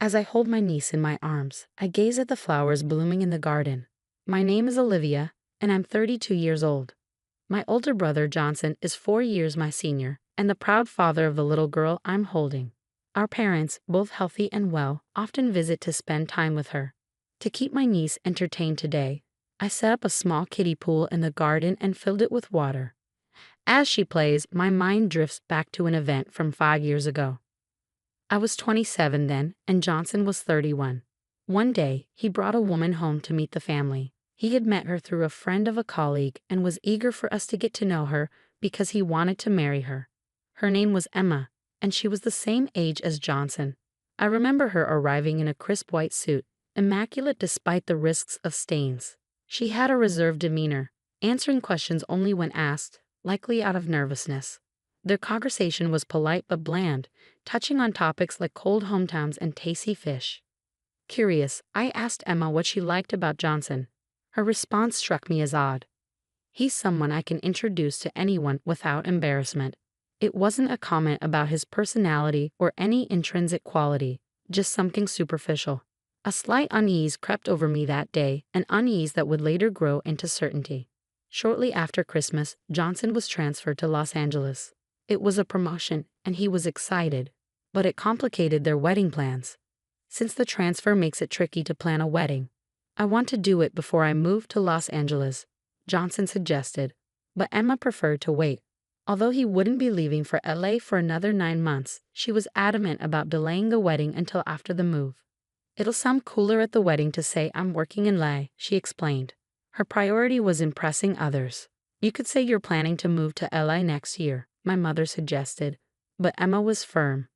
As I hold my niece in my arms, I gaze at the flowers blooming in the garden. My name is Olivia, and I'm 32 years old. My older brother, Johnson, is 4 years my senior, and the proud father of the little girl I'm holding. Our parents, both healthy and well, often visit to spend time with her. To keep my niece entertained today, I set up a small kiddie pool in the garden and filled it with water. As she plays, my mind drifts back to an event from 5 years ago. I was 27 then, and Johnson was 31. One day, he brought a woman home to meet the family. He had met her through a friend of a colleague and was eager for us to get to know her because he wanted to marry her. Her name was Emma, and she was the same age as Johnson. I remember her arriving in a crisp white suit, immaculate despite the risks of stains. She had a reserved demeanor, answering questions only when asked, likely out of nervousness. Their conversation was polite but bland, touching on topics like cold hometowns and tasty fish. Curious, I asked Emma what she liked about Johnson. Her response struck me as odd. He's someone I can introduce to anyone without embarrassment. It wasn't a comment about his personality or any intrinsic quality, just something superficial. A slight unease crept over me that day, an unease that would later grow into certainty. Shortly after Christmas, Johnson was transferred to Los Angeles. It was a promotion, and he was excited, but it complicated their wedding plans. Since the transfer makes it tricky to plan a wedding, I want to do it before I move to Los Angeles, Johnson suggested, but Emma preferred to wait. Although he wouldn't be leaving for LA for another 9 months, she was adamant about delaying the wedding until after the move. It'll sound cooler at the wedding to say I'm working in LA, she explained. Her priority was impressing others. You could say you're planning to move to LA next year, my mother suggested, but Emma was firm.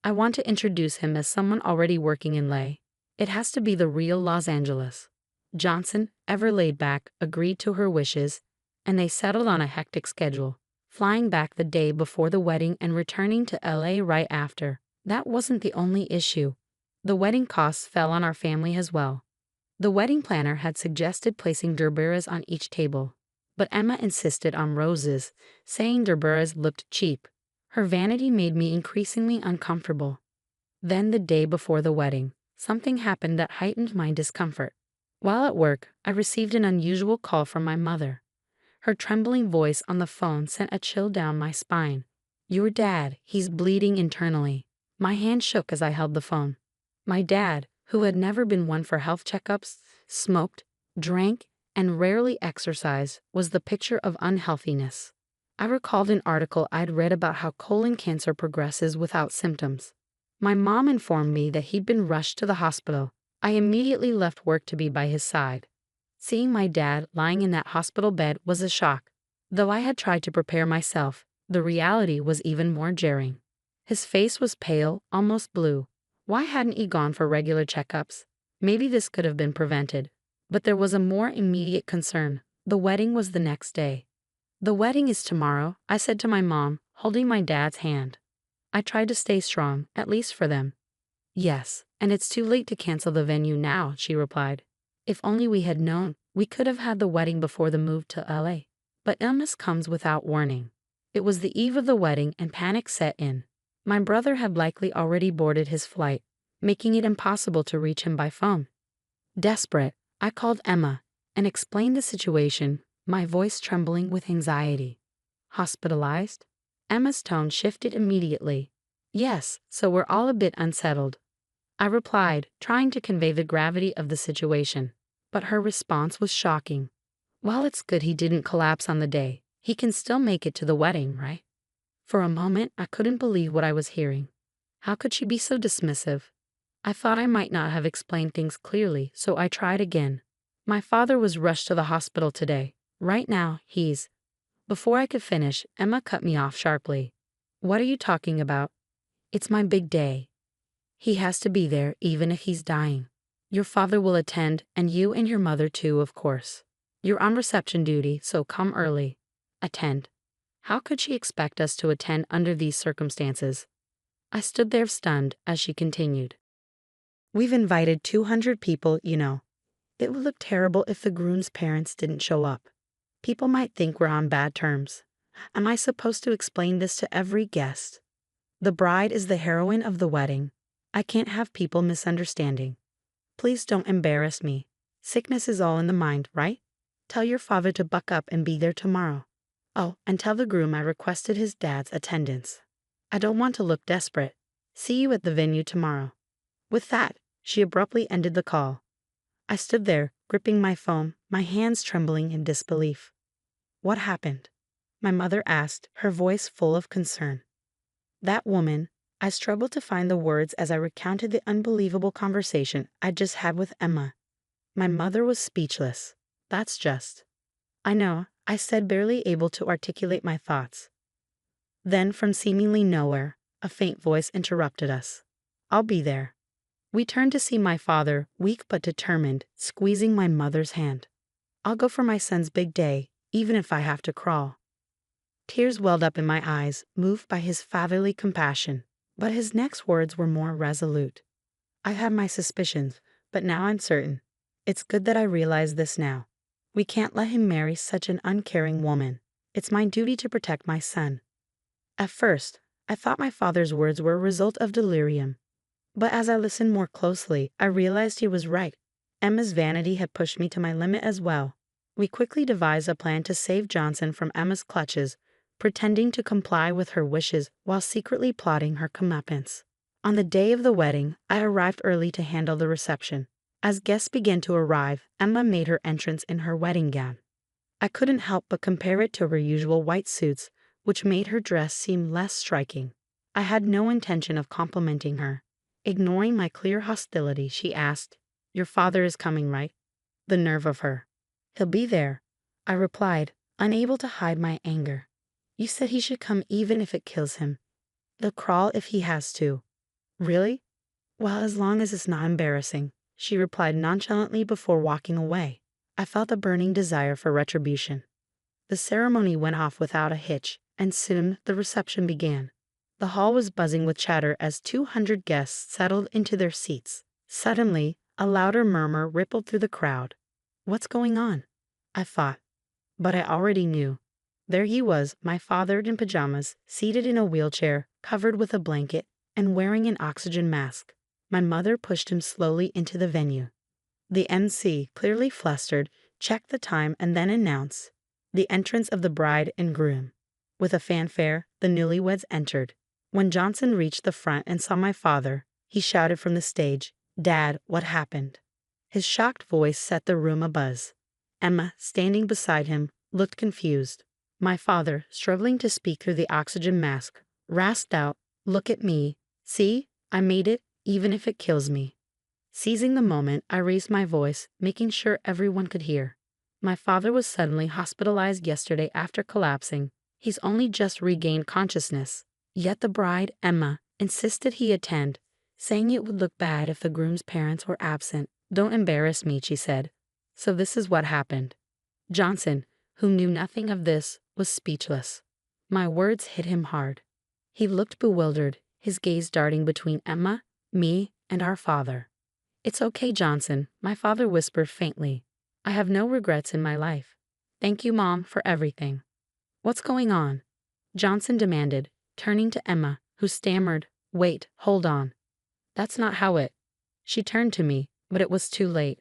I want to introduce him as someone already working in LA. It has to be the real Los Angeles. Johnson, ever laid back, agreed to her wishes, and they settled on a hectic schedule, flying back the day before the wedding and returning to LA right after. That wasn't the only issue. The wedding costs fell on our family as well. The wedding planner had suggested placing gerberas on each table, but Emma insisted on roses, saying gerberas looked cheap. Her vanity made me increasingly uncomfortable. Then the day before the wedding, something happened that heightened my discomfort. While at work, I received an unusual call from my mother. Her trembling voice on the phone sent a chill down my spine. "Your dad, he's bleeding internally." My hand shook as I held the phone. My dad, who had never been one for health checkups, smoked, drank, and rarely exercised, was the picture of unhealthiness. I recalled an article I'd read about how colon cancer progresses without symptoms. My mom informed me that he'd been rushed to the hospital. I immediately left work to be by his side. Seeing my dad lying in that hospital bed was a shock. Though I had tried to prepare myself, the reality was even more jarring. His face was pale, almost blue. Why hadn't he gone for regular checkups? Maybe this could have been prevented. But there was a more immediate concern. The wedding was the next day. "The wedding is tomorrow," I said to my mom, holding my dad's hand. I tried to stay strong, at least for them. "Yes, and it's too late to cancel the venue now," she replied. "If only we had known, we could have had the wedding before the move to LA. But illness comes without warning." It was the eve of the wedding and panic set in. My brother had likely already boarded his flight, making it impossible to reach him by phone. Desperate, I called Emma and explained the situation, my voice trembling with anxiety. "Hospitalized?" Emma's tone shifted immediately. "Yes, so we're all a bit unsettled," I replied, trying to convey the gravity of the situation. But her response was shocking. "Well, it's good he didn't collapse on the day. He can still make it to the wedding, right?" For a moment, I couldn't believe what I was hearing. How could she be so dismissive? I thought I might not have explained things clearly, so I tried again. "My father was rushed to the hospital today. Right now, he's—" Before I could finish, Emma cut me off sharply. "What are you talking about? It's my big day. He has to be there even if he's dying. Your father will attend, and you and your mother too, of course. You're on reception duty, so come early. Attend." How could she expect us to attend under these circumstances? I stood there stunned as she continued. "We've invited 200 people, you know. It would look terrible if the groom's parents didn't show up. People might think we're on bad terms. Am I supposed to explain this to every guest? The bride is the heroine of the wedding. I can't have people misunderstanding. Please don't embarrass me. Sickness is all in the mind, right? Tell your father to buck up and be there tomorrow. Oh, and tell the groom I requested his dad's attendance. I don't want to look desperate. See you at the venue tomorrow." With that, she abruptly ended the call. I stood there, gripping my phone, my hands trembling in disbelief. "What happened?" my mother asked, her voice full of concern. "That woman," I struggled to find the words as I recounted the unbelievable conversation I'd just had with Emma. My mother was speechless. "That's just—" "I know," I said, barely able to articulate my thoughts. Then, from seemingly nowhere, a faint voice interrupted us. "I'll be there." We turned to see my father, weak but determined, squeezing my mother's hand. "I'll go for my son's big day, even if I have to crawl." Tears welled up in my eyes, moved by his fatherly compassion, but his next words were more resolute. "I had my suspicions, but now I'm certain. It's good that I realize this now. We can't let him marry such an uncaring woman. It's my duty to protect my son." At first, I thought my father's words were a result of delirium. But as I listened more closely, I realized he was right. Emma's vanity had pushed me to my limit as well. We quickly devised a plan to save Johnson from Emma's clutches, pretending to comply with her wishes while secretly plotting her comeuppance. On the day of the wedding, I arrived early to handle the reception. As guests began to arrive, Emma made her entrance in her wedding gown. I couldn't help but compare it to her usual white suits, which made her dress seem less striking. I had no intention of complimenting her. Ignoring my clear hostility, she asked, "Your father is coming, right?" The nerve of her. "He'll be there," I replied, unable to hide my anger. "You said he should come even if it kills him. He'll crawl if he has to." "Really?" "Well, as long as it's not embarrassing," she replied nonchalantly before walking away. I felt a burning desire for retribution. The ceremony went off without a hitch, and soon the reception began. The hall was buzzing with chatter as 200 guests settled into their seats. Suddenly, a louder murmur rippled through the crowd. "What's going on?" I thought. But I already knew. There he was, my father in pajamas, seated in a wheelchair, covered with a blanket, and wearing an oxygen mask. My mother pushed him slowly into the venue. The MC, clearly flustered, checked the time and then announced the entrance of the bride and groom. With a fanfare, the newlyweds entered. When Johnson reached the front and saw my father, he shouted from the stage, "Dad, what happened?" His shocked voice set the room abuzz. Emma, standing beside him, looked confused. My father, struggling to speak through the oxygen mask, rasped out, "Look at me. See, I made it, even if it kills me." Seizing the moment, I raised my voice, making sure everyone could hear. "My father was suddenly hospitalized yesterday after collapsing. He's only just regained consciousness." Yet the bride, Emma, insisted he attend, saying it would look bad if the groom's parents were absent. "Don't embarrass me," she said. So this is what happened. Johnson, who knew nothing of this, was speechless. My words hit him hard. He looked bewildered, his gaze darting between Emma, me, and our father. "It's okay, Johnson," my father whispered faintly. "I have no regrets in my life. Thank you, Mom, for everything." "What's going on?" Johnson demanded, turning to Emma, who stammered, "Wait, hold on. That's not how it—" She turned to me, but it was too late.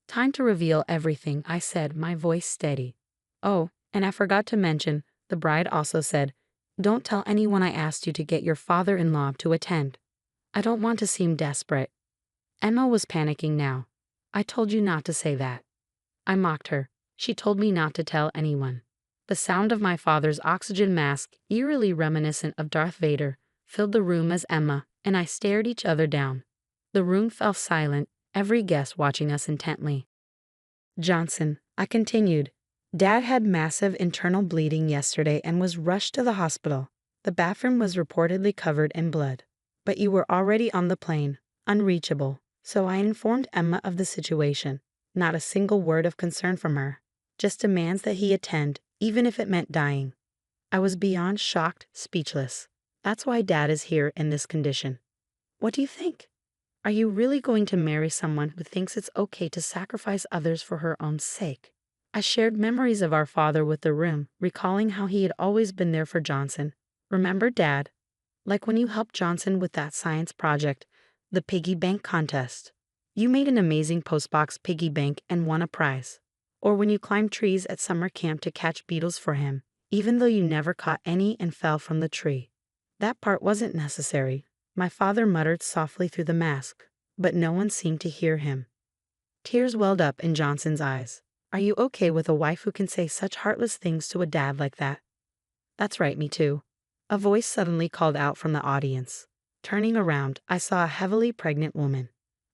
"Time to reveal everything," I said, my voice steady. "Oh, and I forgot to mention," the bride also said, "don't tell anyone I asked you to get your father-in-law to attend. I don't want to seem desperate." Emma was panicking now. "I told you not to say that." I mocked her. She told me not to tell anyone. The sound of my father's oxygen mask, eerily reminiscent of Darth Vader, filled the room as Emma and I stared each other down. The room fell silent, every guest watching us intently. "Johnson," I continued, "Dad had massive internal bleeding yesterday and was rushed to the hospital. The bathroom was reportedly covered in blood. But you were already on the plane, unreachable, so I informed Emma of the situation. Not a single word of concern from her, just demands that he attend, even if it meant dying." I was beyond shocked, speechless. "That's why Dad is here in this condition." "What do you think? Are you really going to marry someone who thinks it's okay to sacrifice others for her own sake?" I shared memories of our father with the room, recalling how he had always been there for Johnson. "Remember, Dad? Like when you helped Johnson with that science project, The piggy bank contest. You made an amazing postbox piggy bank and won a prize. Or when you climbed trees at summer camp to catch beetles for him, even though you never caught any and fell from the tree. That part wasn't necessary, my father muttered softly through the mask, but no one seemed to hear him. Tears welled up in Johnson's eyes. Are you okay with a wife who can say such heartless things to a dad like that? That's right, me too. A voice suddenly called out from the audience. Turning around, I saw a heavily pregnant woman.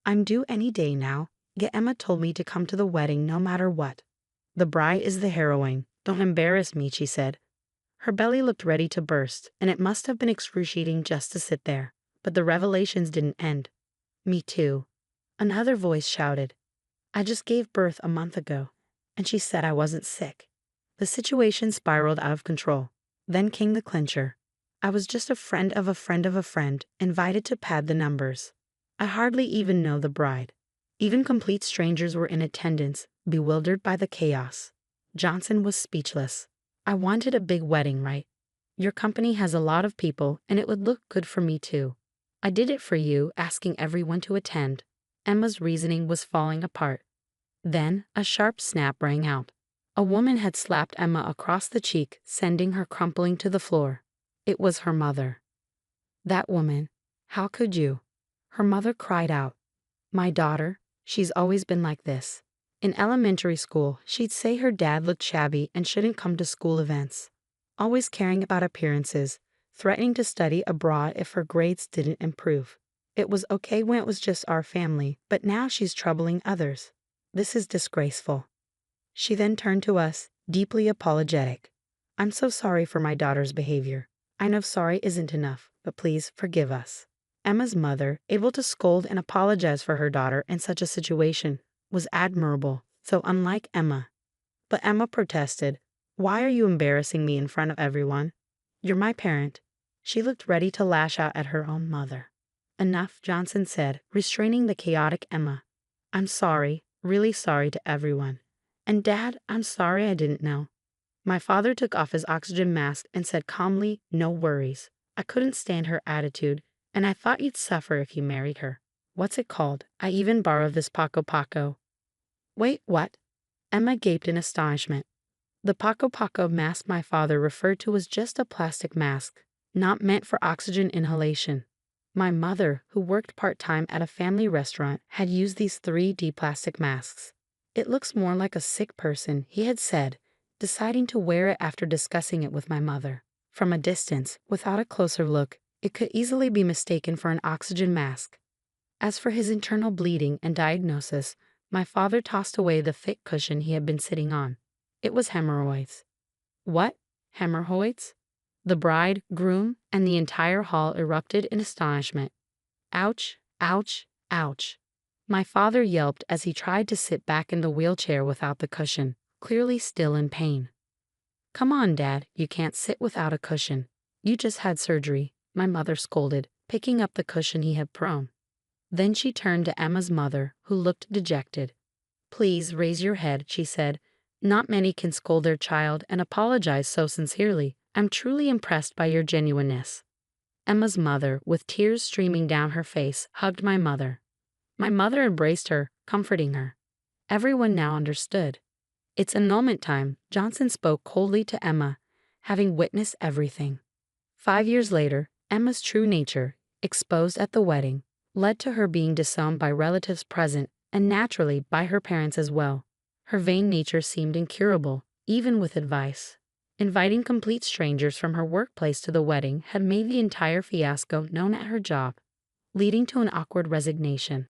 I'm due any day now, yet Emma told me to come to the wedding no matter what. The bride is the heroine. Don't embarrass me, she said. Her belly looked ready to burst, and it must have been excruciating just to sit there. But the revelations didn't end. Me too. Another voice shouted. I just gave birth a month ago, and she said I wasn't sick. The situation spiraled out of control. Then came the clincher. I was just a friend of a friend of a friend, invited to pad the numbers. I hardly even know the bride. Even complete strangers were in attendance, bewildered by the chaos. Johnson was speechless. I wanted a big wedding, right? Your company has a lot of people, and it would look good for me too. I did it for you, asking everyone to attend. Emma's reasoning was falling apart. Then a sharp snap rang out. A woman had slapped Emma across the cheek, sending her crumpling to the floor. It was her mother. That woman. How could you? Her mother cried out. My daughter, she's always been like this. In elementary school, she'd say her dad looked shabby and shouldn't come to school events. Always caring about appearances, threatening to study abroad if her grades didn't improve. It was okay when it was just our family, but now she's troubling others. This is disgraceful. She then turned to us, deeply apologetic. I'm so sorry for my daughter's behavior. I know sorry isn't enough, but please forgive us. Emma's mother, able to scold and apologize for her daughter in such a situation, was admirable, so unlike Emma. But Emma protested. Why are you embarrassing me in front of everyone? You're my parent. She looked ready to lash out at her own mother. Enough, Johnson said, restraining the chaotic Emma. I'm sorry, really sorry to everyone. And Dad, I'm sorry I didn't know. My father took off his oxygen mask and said calmly, no worries. I couldn't stand her attitude, and I thought you'd suffer if you married her. What's it called? I even borrowed this Paco Paco. Wait, what? Emma gaped in astonishment. The Paco Paco mask my father referred to was just a plastic mask, not meant for oxygen inhalation. My mother, who worked part-time at a family restaurant, had used these 3D plastic masks. It looks more like a sick person, he had said, deciding to wear it after discussing it with my mother. From a distance, without a closer look, it could easily be mistaken for an oxygen mask. As for his internal bleeding and diagnosis, my father tossed away the thick cushion he had been sitting on. It was hemorrhoids. What? Hemorrhoids? The bride, groom, and the entire hall erupted in astonishment. Ouch, ouch, ouch. My father yelped as he tried to sit back in the wheelchair without the cushion, clearly still in pain. Come on, Dad, you can't sit without a cushion. You just had surgery, my mother scolded, picking up the cushion he had thrown. Then she turned to Emma's mother, who looked dejected. Please raise your head, she said. Not many can scold their child and apologize so sincerely. I'm truly impressed by your genuineness. Emma's mother, with tears streaming down her face, hugged my mother. My mother embraced her, comforting her. Everyone now understood. It's annulment time, Johnson spoke coldly to Emma, having witnessed everything. 5 years later, Emma's true nature, exposed at the wedding, led to her being disowned by relatives present, and naturally by her parents as well. Her vain nature seemed incurable, even with advice. Inviting complete strangers from her workplace to the wedding had made the entire fiasco known at her job, leading to an awkward resignation.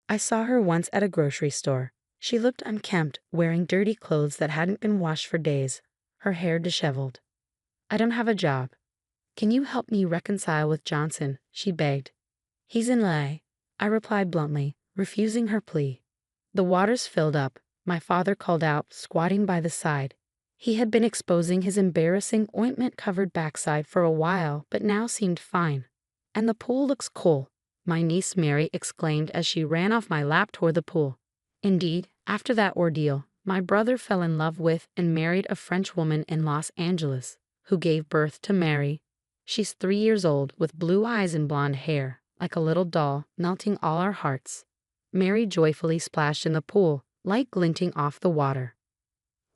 I saw her once at a grocery store. She looked unkempt, wearing dirty clothes that hadn't been washed for days, her hair disheveled. I don't have a job. Can you help me reconcile with Johnson? She begged. He's in LA, I replied bluntly, refusing her plea. The waters filled up, my father called out, squatting by the side. He had been exposing his embarrassing ointment-covered backside for a while, but now seemed fine. And the pool looks cool, my niece Mary exclaimed as she ran off my lap toward the pool. Indeed, after that ordeal, my brother fell in love with and married a French woman in Los Angeles, who gave birth to Mary. She's 3 years old with blue eyes and blonde hair, like a little doll, melting all our hearts. Mary joyfully splashed in the pool, light glinting off the water.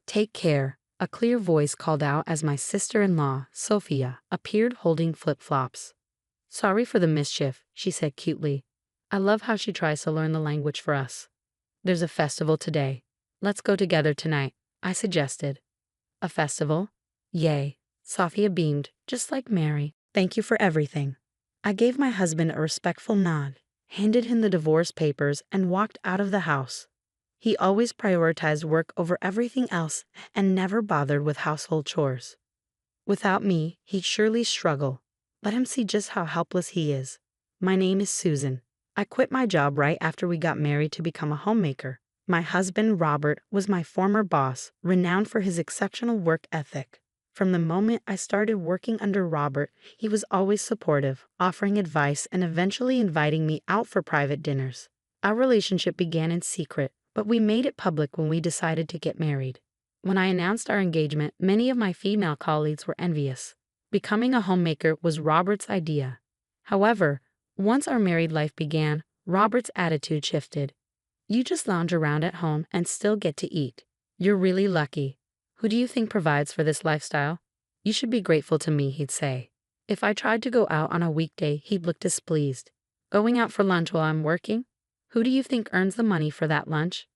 "Take care," a clear voice called out as my sister-in-law, Sophia, appeared holding flip-flops. "Sorry for the mischief," she said cutely. I love how she tries to learn the language for us. "There's a festival today. Let's go together tonight," I suggested. "A festival? Yay." Sophia beamed, just like Mary. "Thank you for everything." I gave my husband a respectful nod, handed him the divorce papers, and walked out of the house. He always prioritized work over everything else and never bothered with household chores. Without me, he'd surely struggle. Let him see just how helpless he is. My name is Susan. I quit my job right after we got married to become a homemaker. My husband, Robert, was my former boss, renowned for his exceptional work ethic. From the moment I started working under Robert, he was always supportive, offering advice and eventually inviting me out for private dinners. Our relationship began in secret, but we made it public when we decided to get married. When I announced our engagement, many of my female colleagues were envious. Becoming a homemaker was Robert's idea. However, once our married life began, Robert's attitude shifted. "You just lounge around at home and still get to eat. You're really lucky. Who do you think provides for this lifestyle? You should be grateful to me," he'd say. If I tried to go out on a weekday, he'd look displeased. "Going out for lunch while I'm working? Who do you think earns the money for that lunch?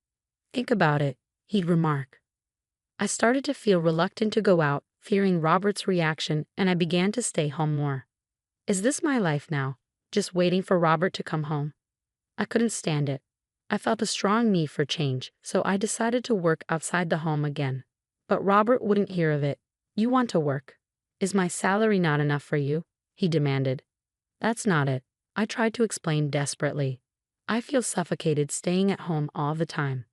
Think about it," he'd remark. I started to feel reluctant to go out, fearing Robert's reaction, and I began to stay home more. Is this my life now, just waiting for Robert to come home? I couldn't stand it. I felt a strong need for change, so I decided to work outside the home again. But Robert wouldn't hear of it. "You want to work. Is my salary not enough for you?" he demanded. "That's not it," I tried to explain desperately. "I feel suffocated staying at home all the time."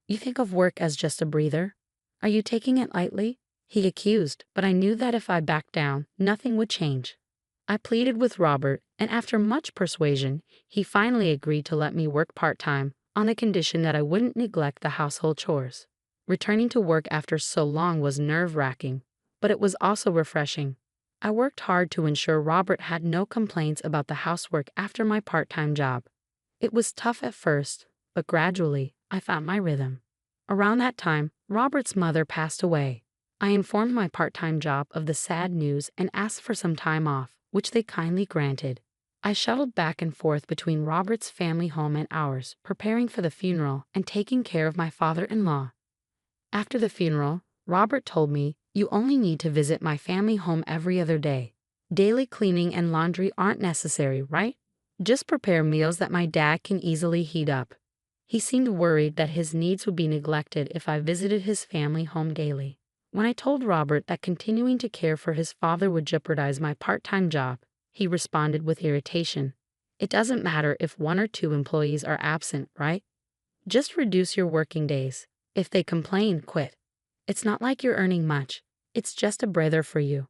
"You think of work as just a breather? Are you taking it lightly?" he accused, but I knew that if I backed down, nothing would change. I pleaded with Robert, and after much persuasion, he finally agreed to let me work part-time, on the condition that I wouldn't neglect the household chores. Returning to work after so long was nerve-wracking, but it was also refreshing. I worked hard to ensure Robert had no complaints about the housework after my part-time job. It was tough at first, but gradually, I found my rhythm. Around that time, Robert's mother passed away. I informed my part-time job of the sad news and asked for some time off, which they kindly granted. I shuttled back and forth between Robert's family home and ours, preparing for the funeral and taking care of my father-in-law. After the funeral, Robert told me, "You only need to visit my family home every other day. Daily cleaning and laundry aren't necessary, right? Just prepare meals that my dad can easily heat up." He seemed worried that his needs would be neglected if I visited his family home daily. When I told Robert that continuing to care for his father would jeopardize my part-time job, he responded with irritation. "It doesn't matter if 1 or 2 employees are absent, right? Just reduce your working days. If they complain, quit. It's not like you're earning much. It's just a breather for you."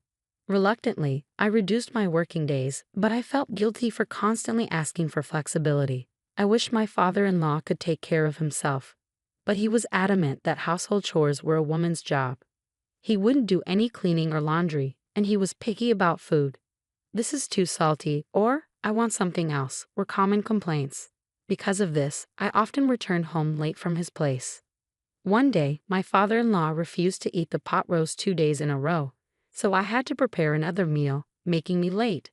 Reluctantly, I reduced my working days, but I felt guilty for constantly asking for flexibility. I wished my father-in-law could take care of himself, but he was adamant that household chores were a woman's job. He wouldn't do any cleaning or laundry, and he was picky about food. "This is too salty," or "I want something else," were common complaints. Because of this, I often returned home late from his place. One day, my father-in-law refused to eat the pot roast 2 days in a row, so I had to prepare another meal, making me late.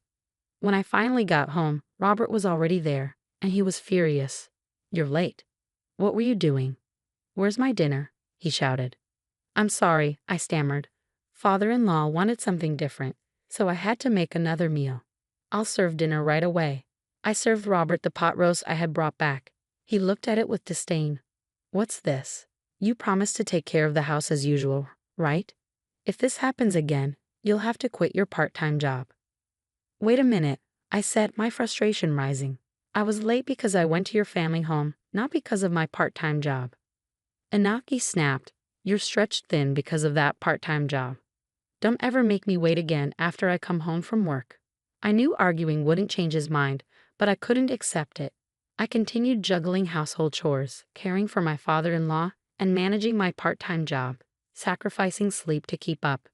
When I finally got home, Robert was already there, and he was furious. "You're late. What were you doing? Where's my dinner?" he shouted. "I'm sorry," I stammered. "Father-in-law wanted something different, so I had to make another meal. I'll serve dinner right away." I served Robert the pot roast I had brought back. He looked at it with disdain. "What's this? You promised to take care of the house as usual, right? If this happens again, you'll have to quit your part-time job." "Wait a minute," I said, my frustration rising. "I was late because I went to your family home, not because of my part-time job." Inaki snapped. "You're stretched thin because of that part-time job. Don't ever make me wait again after I come home from work." I knew arguing wouldn't change his mind, but I couldn't accept it. I continued juggling household chores, caring for my father-in-law, and managing my part-time job, sacrificing sleep to keep up.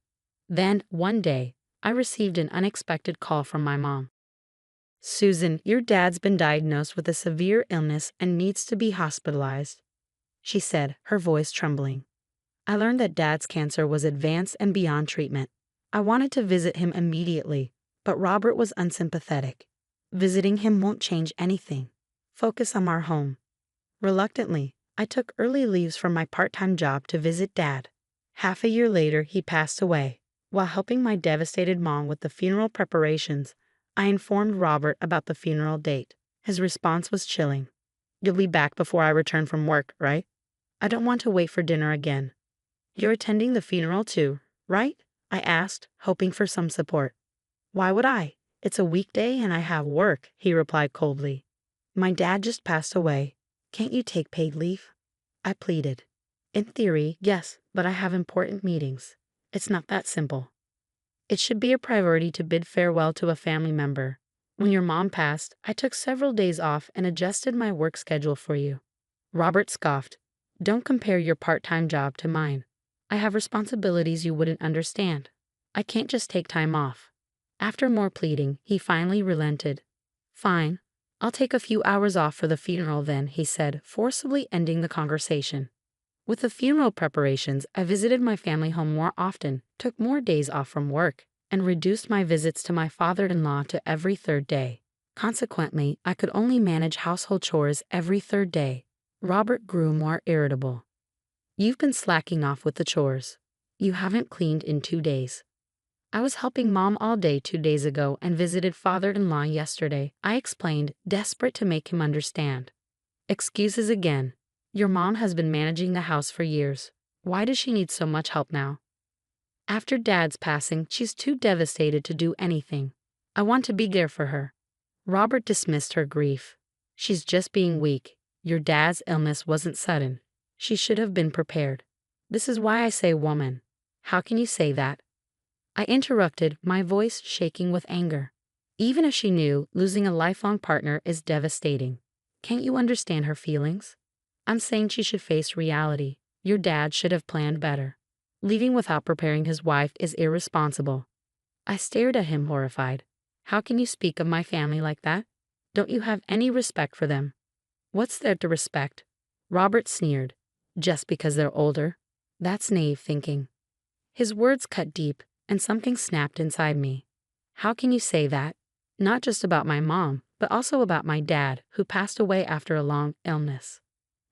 Then, one day, I received an unexpected call from my mom. "Susan, your dad's been diagnosed with a severe illness and needs to be hospitalized," she said, her voice trembling. I learned that Dad's cancer was advanced and beyond treatment. I wanted to visit him immediately, but Robert was unsympathetic. "Visiting him won't change anything. Focus on our home." Reluctantly, I took early leaves from my part-time job to visit Dad. Half a year later, he passed away. While helping my devastated mom with the funeral preparations, I informed Robert about the funeral date. His response was chilling. "You'll be back before I return from work, right?" "I don't want to wait for dinner again." "You're attending the funeral too, right?" I asked, hoping for some support. "Why would I? It's a weekday and I have work," he replied coldly. "My dad just passed away. Can't you take paid leave?" I pleaded. "In theory, yes, but I have important meetings. It's not that simple." "It should be a priority to bid farewell to a family member. When your mom passed, I took several days off and adjusted my work schedule for you." Robert scoffed. "Don't compare your part-time job to mine. I have responsibilities you wouldn't understand. I can't just take time off." After more pleading, he finally relented. "Fine. I'll take a few hours off for the funeral then," he said, forcibly ending the conversation. With the funeral preparations, I visited my family home more often, took more days off from work, and reduced my visits to my father-in-law to every third day. Consequently, I could only manage household chores every third day. Robert grew more irritable. "You've been slacking off with the chores. You haven't cleaned in 2 days." "I was helping Mom all day 2 days ago and visited father-in-law yesterday," I explained, desperate to make him understand. "Excuses again. Your mom has been managing the house for years. Why does she need so much help now?" "After Dad's passing, she's too devastated to do anything. I want to be there for her." Robert dismissed her grief. "She's just being weak. Your dad's illness wasn't sudden. She should have been prepared." "This is why I say woman." "How can you say that?" I interrupted, my voice shaking with anger. "Even if she knew, losing a lifelong partner is devastating. Can't you understand her feelings?" "I'm saying she should face reality. Your dad should have planned better. Leaving without preparing his wife is irresponsible." I stared at him horrified. "How can you speak of my family like that? Don't you have any respect for them?" "What's there to respect?" Robert sneered. "Just because they're older? That's naive thinking." His words cut deep, and something snapped inside me. "How can you say that? Not just about my mom, but also about my dad, who passed away after a long illness."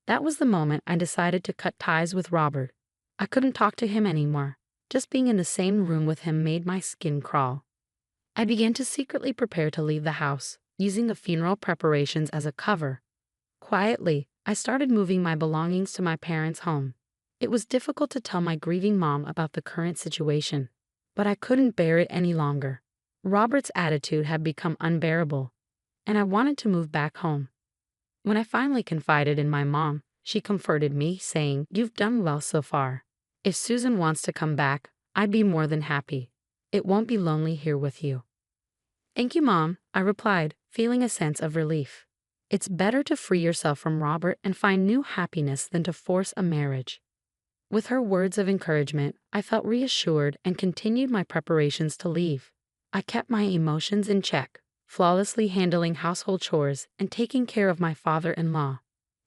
That was the moment I decided to cut ties with Robert. I couldn't talk to him anymore. Just being in the same room with him made my skin crawl. I began to secretly prepare to leave the house, using the funeral preparations as a cover. Quietly, I started moving my belongings to my parents' home. It was difficult to tell my grieving mom about the current situation, but I couldn't bear it any longer. Robert's attitude had become unbearable, and I wanted to move back home. When I finally confided in my mom, she comforted me, saying, "You've done well so far. If Susan wants to come back, I'd be more than happy. It won't be lonely here with you." "Thank you, Mom," I replied, feeling a sense of relief. It's better to free yourself from Robert and find new happiness than to force a marriage. With her words of encouragement, I felt reassured and continued my preparations to leave. I kept my emotions in check, flawlessly handling household chores and taking care of my father-in-law.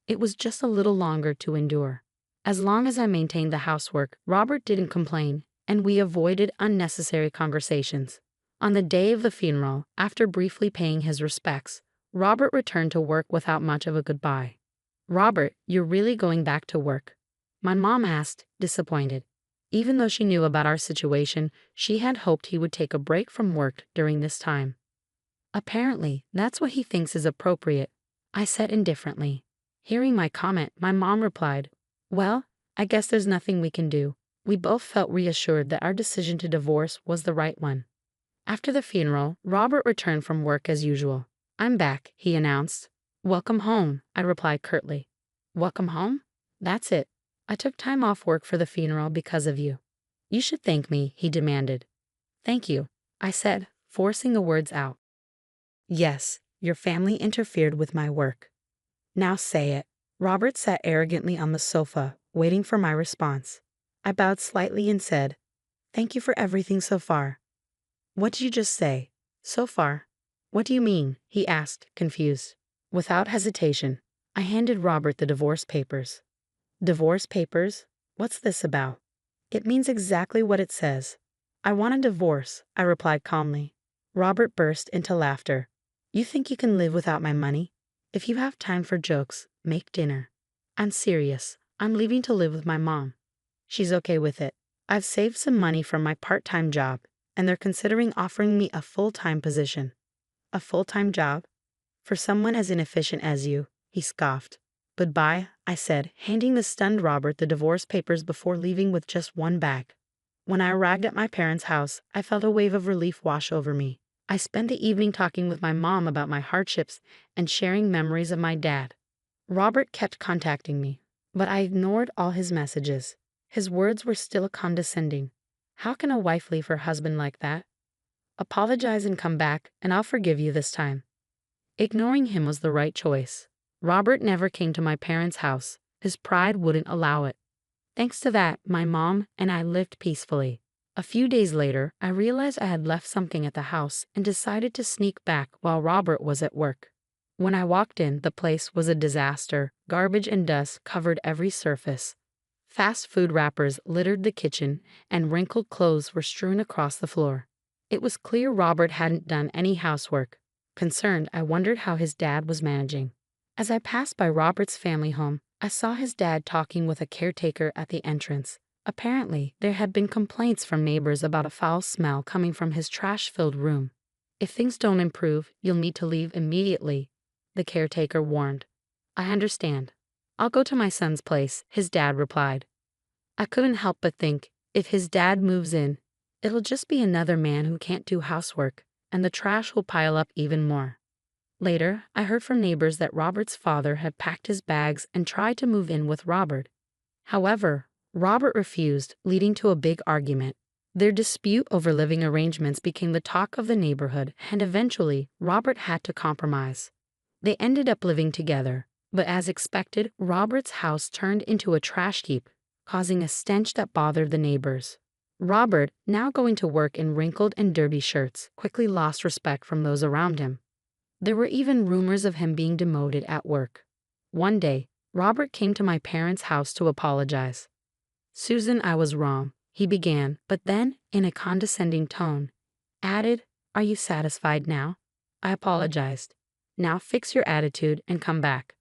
It was just a little longer to endure. As long as I maintained the housework, Robert didn't complain, and we avoided unnecessary conversations. On the day of the funeral, after briefly paying his respects, Robert returned to work without much of a goodbye. "Robert, you're really going back to work?" my mom asked, disappointed. Even though she knew about our situation, she had hoped he would take a break from work during this time. "Apparently, that's what he thinks is appropriate," I said indifferently. Hearing my comment, my mom replied, "Well, I guess there's nothing we can do." We both felt reassured that our decision to divorce was the right one. After the funeral, Robert returned from work as usual. "I'm back," he announced. "Welcome home," I replied curtly. "Welcome home? That's it. I took time off work for the funeral because of you." "You should thank me," he demanded. "Thank you," I said, forcing the words out. "Yes, your family interfered with my work." "Now say it." Robert sat arrogantly on the sofa, waiting for my response. I bowed slightly and said, "Thank you for everything so far." "What did you just say? So far?" What do you mean? He asked, confused. Without hesitation, I handed Robert the divorce papers. Divorce papers? What's this about? It means exactly what it says. I want a divorce, I replied calmly. Robert burst into laughter. You think you can live without my money? If you have time for jokes, make dinner. I'm serious. I'm leaving to live with my mom. She's okay with it. I've saved some money from my part-time job, and they're considering offering me a full-time position. A full-time job? For someone as inefficient as you, he scoffed. Goodbye, I said, handing the stunned Robert the divorce papers before leaving with just one bag. When I arrived at my parents' house, I felt a wave of relief wash over me. I spent the evening talking with my mom about my hardships and sharing memories of my dad. Robert kept contacting me, but I ignored all his messages. His words were still condescending. How can a wife leave her husband like that? Apologize and come back, and I'll forgive you this time. Ignoring him was the right choice. Robert never came to my parents' house. His pride wouldn't allow it. Thanks to that, my mom and I lived peacefully. A few days later, I realized I had left something at the house and decided to sneak back while Robert was at work. When I walked in, the place was a disaster. Garbage and dust covered every surface. Fast food wrappers littered the kitchen, and wrinkled clothes were strewn across the floor. It was clear Robert hadn't done any housework. Concerned, I wondered how his dad was managing. As I passed by Robert's family home, I saw his dad talking with a caretaker at the entrance. Apparently, there had been complaints from neighbors about a foul smell coming from his trash-filled room. If things don't improve, you'll need to leave immediately, the caretaker warned. I understand. I'll go to my son's place, his dad replied. I couldn't help but think, if his dad moves in, it'll just be another man who can't do housework, and the trash will pile up even more. Later, I heard from neighbors that Robert's father had packed his bags and tried to move in with Robert. However, Robert refused, leading to a big argument. Their dispute over living arrangements became the talk of the neighborhood, and eventually, Robert had to compromise. They ended up living together, but as expected, Robert's house turned into a trash heap, causing a stench that bothered the neighbors. Robert, now going to work in wrinkled and dirty shirts, quickly lost respect from those around him. There were even rumors of him being demoted at work. One day, Robert came to my parents' house to apologize. Susan, I was wrong, he began, but then, in a condescending tone, added, Are you satisfied now? I apologized. Now fix your attitude and come back.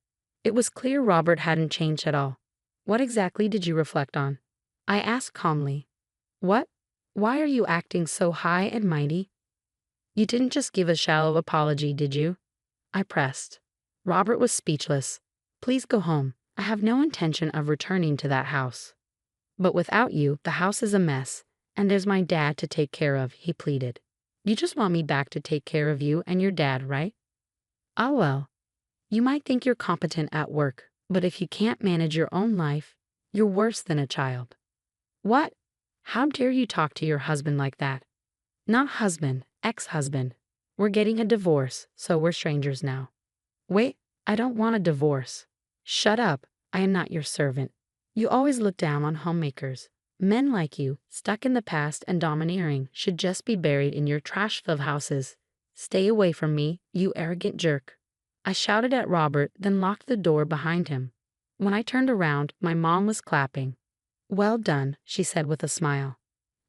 It was clear Robert hadn't changed at all. What exactly did you reflect on? I asked calmly. What? Why are you acting so high and mighty? You didn't just give a shallow apology, did you? I pressed. Robert was speechless. Please go home. I have no intention of returning to that house. But without you, the house is a mess, and there's my dad to take care of, he pleaded. You just want me back to take care of you and your dad, right? Ah well. You might think you're competent at work, but if you can't manage your own life, you're worse than a child. What? How dare you talk to your husband like that? Not husband, ex-husband. We're getting a divorce, so we're strangers now. Wait, I don't want a divorce. Shut up, I am not your servant. You always look down on homemakers. Men like you, stuck in the past and domineering, should just be buried in your trash-filled houses. Stay away from me, you arrogant jerk. I shouted at Robert, then locked the door behind him. When I turned around, my mom was clapping. Well done, she said with a smile.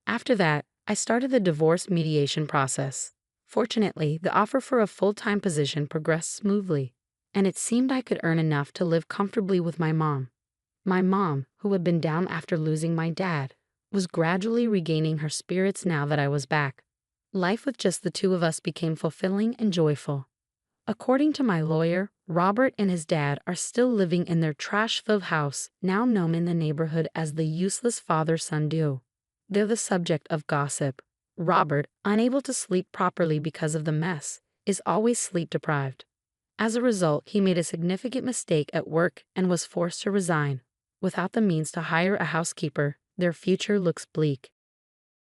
After that, I started the divorce mediation process. Fortunately, the offer for a full-time position progressed smoothly, and it seemed I could earn enough to live comfortably with my mom. My mom, who had been down after losing my dad, was gradually regaining her spirits now that I was back. Life with just the two of us became fulfilling and joyful. According to my lawyer, Robert and his dad are still living in their trash-filled house, now known in the neighborhood as the useless father-son duo. They're the subject of gossip. Robert, unable to sleep properly because of the mess, is always sleep-deprived. As a result, he made a significant mistake at work and was forced to resign. Without the means to hire a housekeeper, their future looks bleak.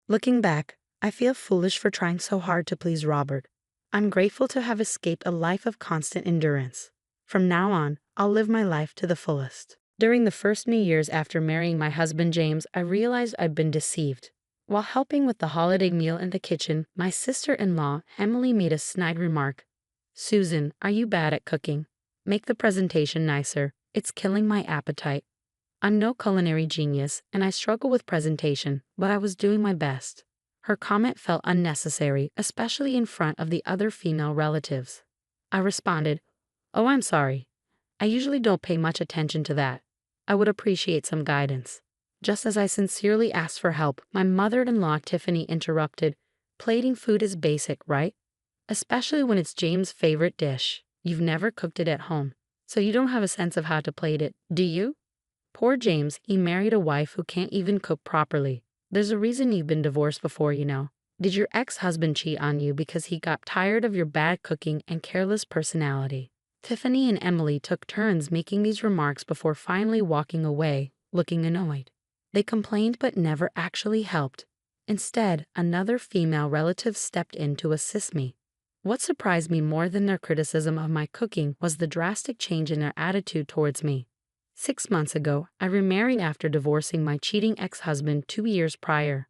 Looking back, I feel foolish for trying so hard to please Robert. I'm grateful to have escaped a life of constant endurance. From now on, I'll live my life to the fullest. During the first New Year's after marrying my husband James, I realized I'd been deceived. While helping with the holiday meal in the kitchen, my sister-in-law, Emily, made a snide remark. "Susan, are you bad at cooking? Make the presentation nicer. It's killing my appetite." I'm no culinary genius, and I struggle with presentation, but I was doing my best. Her comment felt unnecessary, especially in front of the other female relatives. I responded, "Oh, I'm sorry. I usually don't pay much attention to that. I would appreciate some guidance." Just as I sincerely asked for help, my mother-in-law Tiffany interrupted. "Plating food is basic, right? Especially when it's James' favorite dish. You've never cooked it at home, so you don't have a sense of how to plate it, do you? Poor James, he married a wife who can't even cook properly. There's a reason you've been divorced before, you know. Did your ex-husband cheat on you because he got tired of your bad cooking and careless personality?" Tiffany and Emily took turns making these remarks before finally walking away, looking annoyed. They complained but never actually helped. Instead, another female relative stepped in to assist me. What surprised me more than their criticism of my cooking was the drastic change in their attitude towards me. 6 months ago, I remarried after divorcing my cheating ex-husband 2 years prior.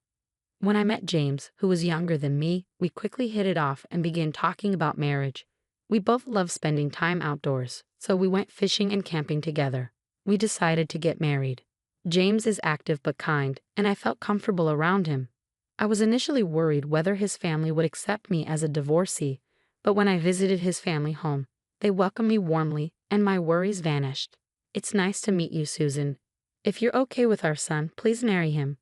When I met James, who was younger than me, we quickly hit it off and began talking about marriage. We both love spending time outdoors, so we went fishing and camping together. We decided to get married. James is active but kind, and I felt comfortable around him. I was initially worried whether his family would accept me as a divorcee, but when I visited his family home, they welcomed me warmly, and my worries vanished. "It's nice to meet you, Susan. If you're okay with our son, please marry him.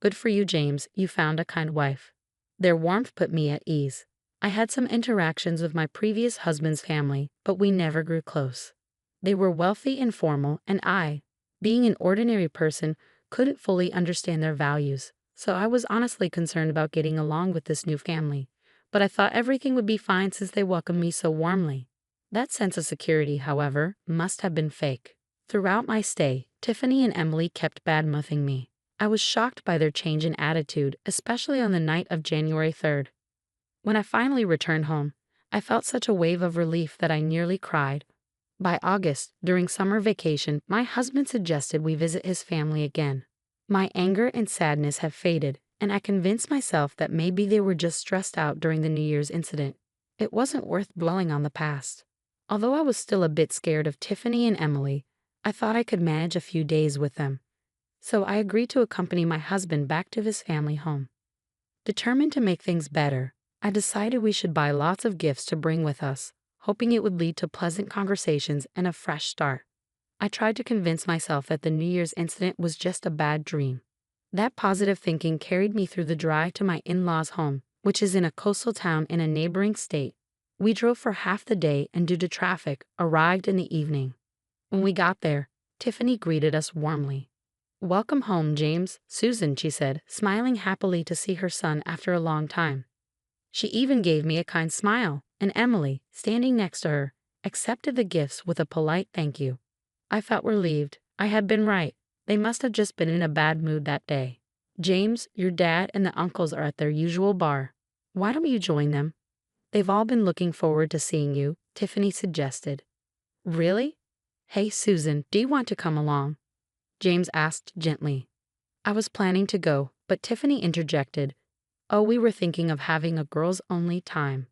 Good for you, James, you found a kind wife." Their warmth put me at ease. I had some interactions with my previous husband's family, but we never grew close. They were wealthy and formal, and I, being an ordinary person, couldn't fully understand their values, so I was honestly concerned about getting along with this new family. But I thought everything would be fine since they welcomed me so warmly. That sense of security, however, must have been fake. Throughout my stay, Tiffany and Emily kept badmouthing me. I was shocked by their change in attitude, especially on the night of January 3rd. When I finally returned home, I felt such a wave of relief that I nearly cried. By August, during summer vacation, my husband suggested we visit his family again. My anger and sadness have faded, and I convinced myself that maybe they were just stressed out during the New Year's incident. It wasn't worth dwelling on the past. Although I was still a bit scared of Tiffany and Emily, I thought I could manage a few days with them. So I agreed to accompany my husband back to his family home. Determined to make things better, I decided we should buy lots of gifts to bring with us, hoping it would lead to pleasant conversations and a fresh start. I tried to convince myself that the New Year's incident was just a bad dream. That positive thinking carried me through the drive to my in-laws' home, which is in a coastal town in a neighboring state. We drove for half the day and due to traffic, arrived in the evening. When we got there, Tiffany greeted us warmly. "Welcome home, James," Susan, she said, smiling happily to see her son after a long time. She even gave me a kind smile, and Emily, standing next to her, accepted the gifts with a polite thank you. I felt relieved. I had been right. They must have just been in a bad mood that day. "James, your dad and the uncles are at their usual bar. Why don't you join them? They've all been looking forward to seeing you," Tiffany suggested. "Really? Hey, Susan, do you want to come along?" James asked gently. I was planning to go, but Tiffany interjected. "Oh, we were thinking of having a girls-only time."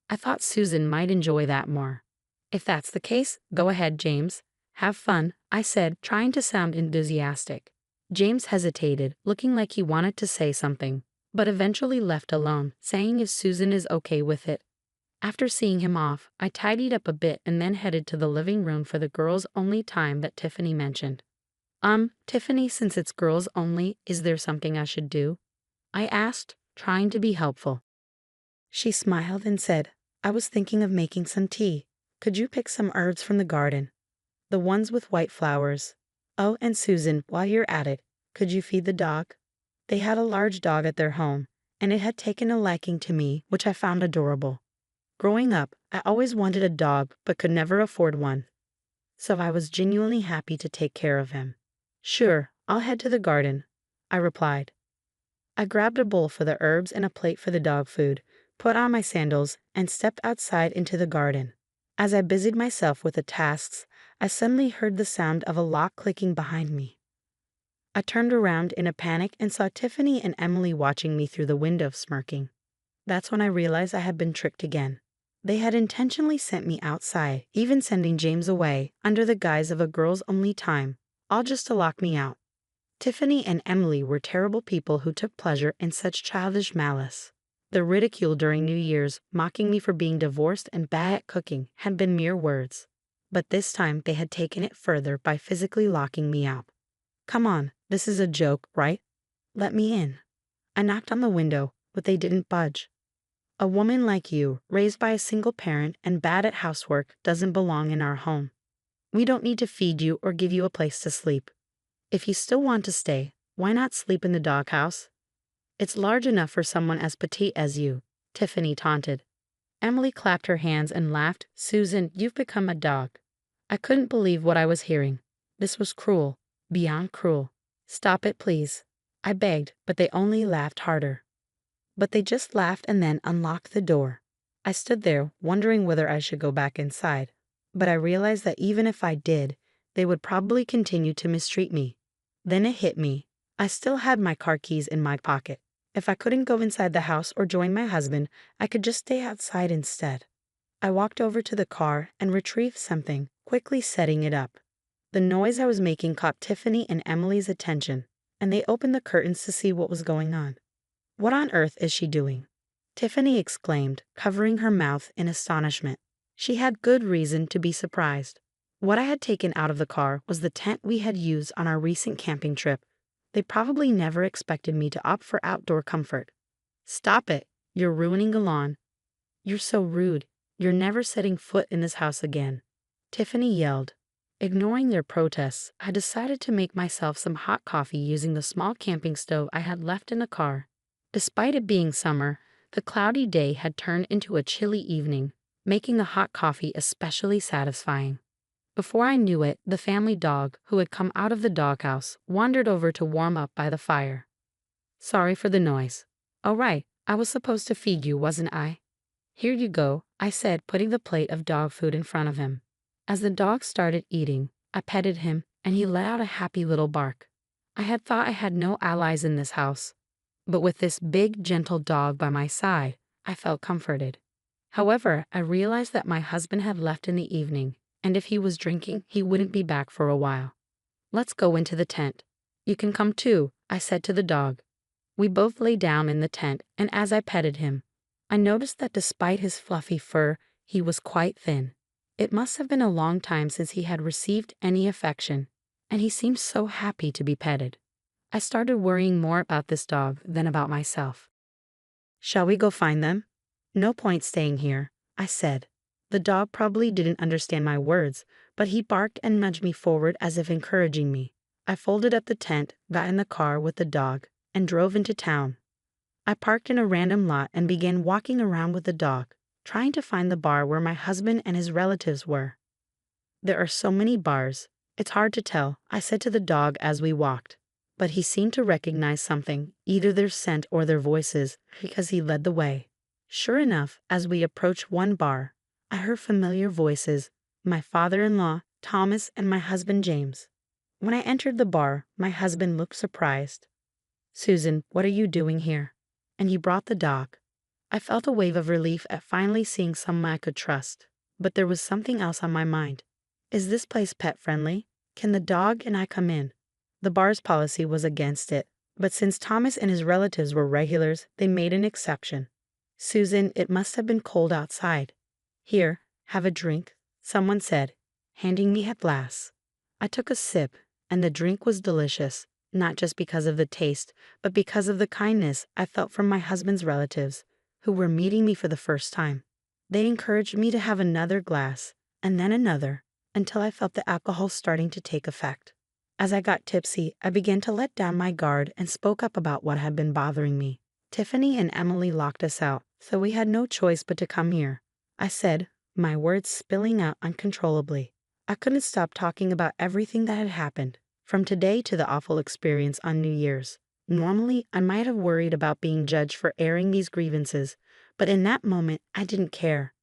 I thought Susan might enjoy that more. "If that's the case, go ahead, James. Have fun," I said, trying to sound enthusiastic. James hesitated, looking like he wanted to say something, but eventually left alone, saying if Susan is okay with it. After seeing him off, I tidied up a bit and then headed to the living room for the girls-only time that Tiffany mentioned. Tiffany, since it's girls only, is there something I should do?" I asked, trying to be helpful. She smiled and said, "I was thinking of making some tea. Could you pick some herbs from the garden? The ones with white flowers. Oh, and Susan, while you're at it, could you feed the dog?" They had a large dog at their home, and it had taken a liking to me, which I found adorable. Growing up, I always wanted a dog but could never afford one, so I was genuinely happy to take care of him. "Sure, I'll head to the garden," I replied. I grabbed a bowl for the herbs and a plate for the dog food, put on my sandals, and stepped outside into the garden. As I busied myself with the tasks, I suddenly heard the sound of a lock clicking behind me. I turned around in a panic and saw Tiffany and Emily watching me through the window smirking. That's when I realized I had been tricked again. They had intentionally sent me outside, even sending James away, under the guise of a girls' only time, all just to lock me out. Tiffany and Emily were terrible people who took pleasure in such childish malice. The ridicule during New Year's, mocking me for being divorced and bad at cooking, had been mere words. But this time they had taken it further by physically locking me out. Come on, this is a joke, right? Let me in. I knocked on the window, but they didn't budge. A woman like you, raised by a single parent and bad at housework, doesn't belong in our home. We don't need to feed you or give you a place to sleep. If you still want to stay, why not sleep in the doghouse? It's large enough for someone as petite as you, Tiffany taunted. Emily clapped her hands and laughed. Susan, you've become a dog. I couldn't believe what I was hearing. This was cruel, beyond cruel. Stop it, please. I begged, but they only laughed harder. But they just laughed and then unlocked the door. I stood there, wondering whether I should go back inside. But I realized that even if I did, they would probably continue to mistreat me. Then it hit me. I still had my car keys in my pocket. If I couldn't go inside the house or join my husband, I could just stay outside instead. I walked over to the car and retrieved something, quickly setting it up. The noise I was making caught Tiffany and Emily's attention, and they opened the curtains to see what was going on. What on earth is she doing? Tiffany exclaimed, covering her mouth in astonishment. She had good reason to be surprised. What I had taken out of the car was the tent we had used on our recent camping trip. They probably never expected me to opt for outdoor comfort. Stop it. You're ruining the lawn. You're so rude. You're never setting foot in this house again, Tiffany yelled. Ignoring their protests, I decided to make myself some hot coffee using the small camping stove I had left in the car. Despite it being summer, the cloudy day had turned into a chilly evening, making the hot coffee especially satisfying. Before I knew it, the family dog, who had come out of the doghouse, wandered over to warm up by the fire. Sorry for the noise. Oh right, I was supposed to feed you, wasn't I? Here you go, I said, putting the plate of dog food in front of him. As the dog started eating, I petted him, and he let out a happy little bark. I had thought I had no allies in this house, but with this big, gentle dog by my side, I felt comforted. However, I realized that my husband had left in the evening, and if he was drinking, he wouldn't be back for a while. Let's go into the tent. You can come too, I said to the dog. We both lay down in the tent, and as I petted him, I noticed that despite his fluffy fur, he was quite thin. It must have been a long time since he had received any affection, and he seemed so happy to be petted. I started worrying more about this dog than about myself. Shall we go find them? No point staying here, I said. The dog probably didn't understand my words, but he barked and nudged me forward as if encouraging me. I folded up the tent, got in the car with the dog, and drove into town. I parked in a random lot and began walking around with the dog, trying to find the bar where my husband and his relatives were. There are so many bars, it's hard to tell, I said to the dog as we walked. But he seemed to recognize something, either their scent or their voices, because he led the way. Sure enough, as we approached one bar, I heard familiar voices, my father-in-law, Thomas, and my husband James. When I entered the bar, my husband looked surprised. Susan, what are you doing here? And he brought the dog. I felt a wave of relief at finally seeing someone I could trust, but there was something else on my mind. Is this place pet-friendly? Can the dog and I come in? The bar's policy was against it, but since Thomas and his relatives were regulars, they made an exception. Susan, it must have been cold outside. Here, have a drink, someone said, handing me a glass. I took a sip, and the drink was delicious, not just because of the taste, but because of the kindness I felt from my husband's relatives, who were meeting me for the first time. They encouraged me to have another glass, and then another, until I felt the alcohol starting to take effect. As I got tipsy, I began to let down my guard and spoke up about what had been bothering me. Tiffany and Emily locked us out, so we had no choice but to come here, I said, my words spilling out uncontrollably. I couldn't stop talking about everything that had happened, from today to the awful experience on New Year's. Normally, I might have worried about being judged for airing these grievances, but in that moment, I didn't care.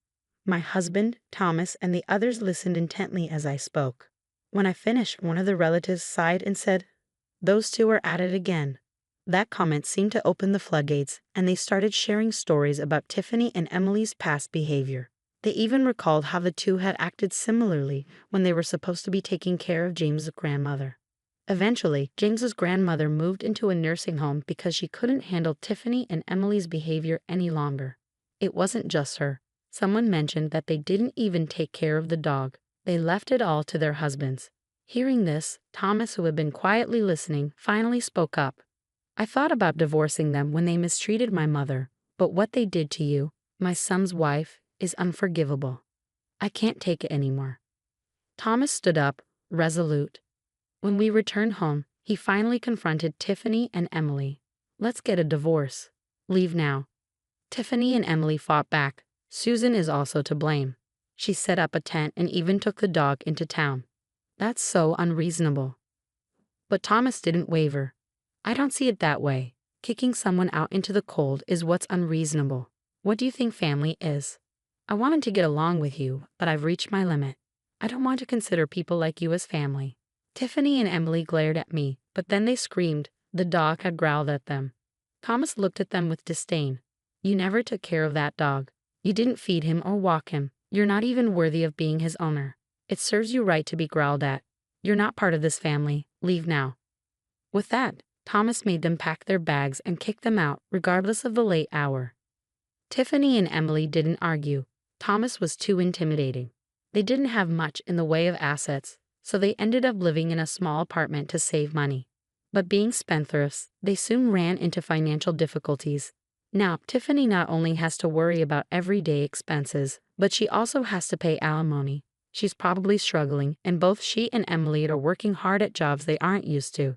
My husband, Thomas, and the others listened intently as I spoke. When I finished, one of the relatives sighed and said, those two are at it again." That comment seemed to open the floodgates, and they started sharing stories about Tiffany and Emily's past behavior. They even recalled how the two had acted similarly when they were supposed to be taking care of James's grandmother. Eventually, James's grandmother moved into a nursing home because she couldn't handle Tiffany and Emily's behavior any longer. It wasn't just her. Someone mentioned that they didn't even take care of the dog. They left it all to their husbands. Hearing this, Thomas, who had been quietly listening, finally spoke up. "I thought about divorcing them when they mistreated my mother, but what they did to you, my son's wife, is unforgivable. I can't take it anymore." Thomas stood up, resolute. When we returned home, he finally confronted Tiffany and Emily. "Let's get a divorce. Leave now." Tiffany and Emily fought back. "Susan is also to blame. She set up a tent and even took the dog into town. That's so unreasonable." But Thomas didn't waver. "I don't see it that way. Kicking someone out into the cold is what's unreasonable. What do you think family is? I wanted to get along with you, but I've reached my limit. I don't want to consider people like you as family." Tiffany and Emily glared at me, but then they screamed. The dog had growled at them. Thomas looked at them with disdain. "You never took care of that dog. You didn't feed him or walk him. You're not even worthy of being his owner. It serves you right to be growled at. You're not part of this family. Leave now." With that, Thomas made them pack their bags and kick them out, regardless of the late hour. Tiffany and Emily didn't argue. Thomas was too intimidating. They didn't have much in the way of assets, so they ended up living in a small apartment to save money. But being spendthrifts, they soon ran into financial difficulties. Now, Tiffany not only has to worry about everyday expenses, but she also has to pay alimony. She's probably struggling, and both she and Emily are working hard at jobs they aren't used to.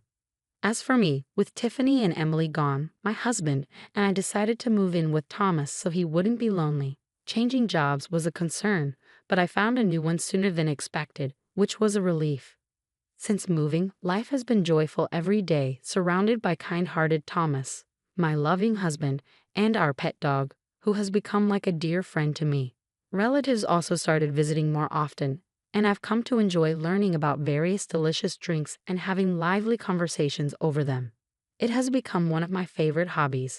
As for me, with Tiffany and Emily gone, my husband and I decided to move in with Thomas so he wouldn't be lonely. Changing jobs was a concern, but I found a new one sooner than expected, which was a relief. Since moving, life has been joyful every day, surrounded by kind-hearted Thomas, my loving husband, and our pet dog, who has become like a dear friend to me. Relatives also started visiting more often, and I've come to enjoy learning about various delicious drinks and having lively conversations over them. It has become one of my favorite hobbies.